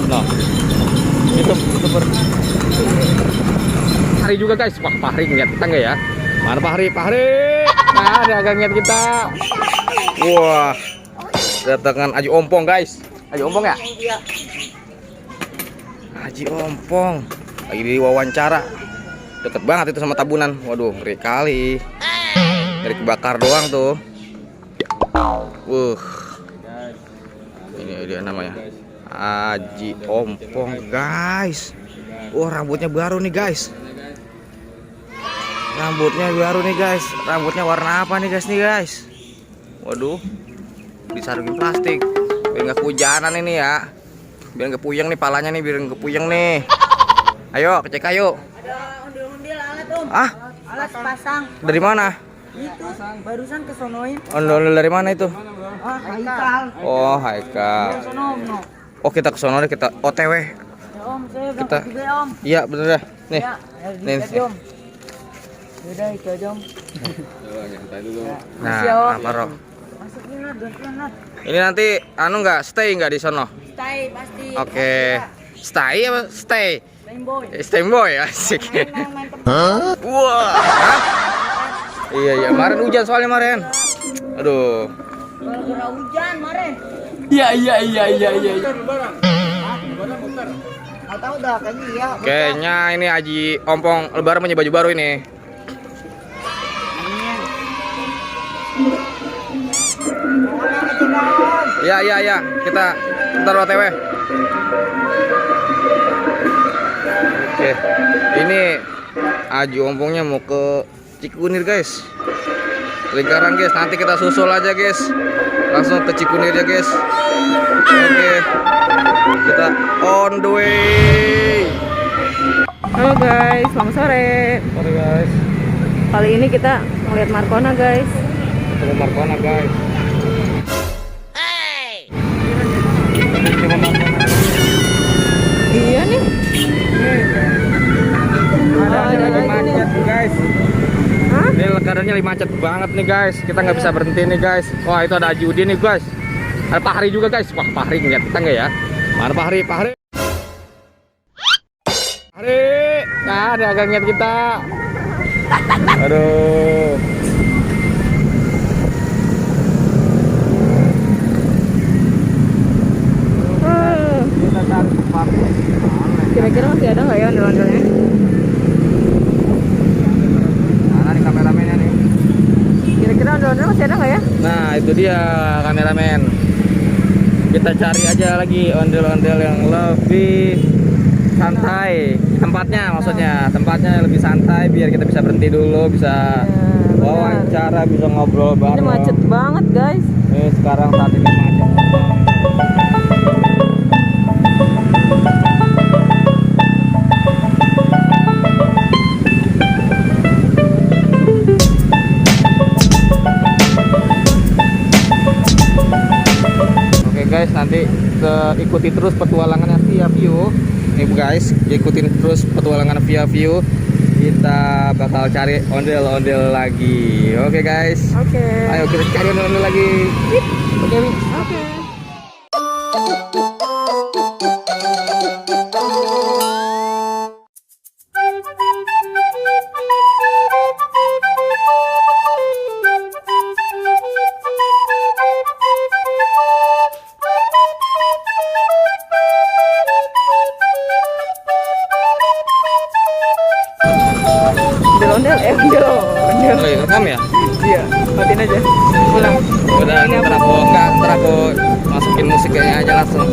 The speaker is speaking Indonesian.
Nah, itu super. Fahri juga guys. Wah, Fahri ngeliat kita nggak ya? Mana Fahri? Fahri. Nah, dia agak ngeliat kita. Wah, datangan Haji Ompong guys. Haji Ompong ya? Haji Ompong lagi diwawancara. Deket banget itu sama Tabunan. Waduh, ngeri kali. Dari kebakar doang tuh. Ini dia namanya Haji Ompong guys. Wah, rambutnya baru nih guys. Rambutnya baru nih guys. Rambutnya warna apa nih guys? Waduh, disarungin plastik biar nggak kehujanan ini ya. Biar nggak puyeng nih palanya nih, biar nggak puyeng nih. Ayo cek ayo. Ada ondel-ondel alat om. Ah? Alat pasang. Dari mana? Itu barusan kesonoin. Ondel dari mana itu? Haikal. Oh, Haikal. Sono om. No. Oh, kita ke sono deh, kita OTW. Ya, om, saya Kita- berangkat juga om. Iya, bener dah. Nih. Ya, Nih. jadi om. Udah itu aja om. Nah, Siap, Om. apa Rob? Masukin lah, dontuan lah. Ini nanti anu nggak stay nggak di sono? Stay pasti. Oke. Stay apa stay? Rainbow. Stay boy asik. Main tempat. Wah. Hah? Iya, kemarin hujan soalnya kemarin. Aduh. Gara-gara hujan kemarin. Iya. Nggak tahu dah kayaknya iya. Kayaknya ini Haji Ompong lebaran punya baju baru ini. Iya. Kita ntar OTW. Oke. Ini Haji Ompongnya mau ke Cikunir guys. Lingkaran guys. Nanti kita susul aja guys. Langsung ke Cikunir ya guys. Oke. Kita on the way. Halo guys, selamat sore. Sorry guys. Kali ini kita ngeliat Marcona guys. Ketemu Marcona guys. Iya nih. Ada lagi lagi nih. macet guys. Hah? Ini keadaannya lagi macet banget nih guys. Kita nggak bisa berhenti nih guys. Wah, itu ada Haji Udin nih guys. Ada Fahri juga guys. Wah, Fahri ngeliat kita nggak ya? Mana Fahri? Fahri. Nah, dia agak ngeliat kita. Aduh. Kita cari tempat. Kira-kira masih ada nggak ya ondel-ondelnya? Mana nih kameramennya nih? Kira-kira ondel-ondel masih ada nggak ya? Nah, itu dia kameramen. Kita cari aja lagi ondel-ondel yang lebih santai. Tempatnya lebih santai biar kita bisa berhenti dulu, bisa benar. wawancara, bisa ngobrol Ini bareng. macet banget guys. Sekarang saat ini macet. Oke guys, nanti ikuti terus petualangannya Via View. Nih guys, ikutin terus petualangan Via View. Kita bakal cari ondel-ondel lagi. Oke guys. Oke. Ayo kita cari ondel-ondel lagi. Oke, Wi. Oke. Ondel-ondel. Oh, iya, rekam ya? Iya, matiin aja. Pulang. Udah, ntar aku masukin musik kayaknya aja langsung.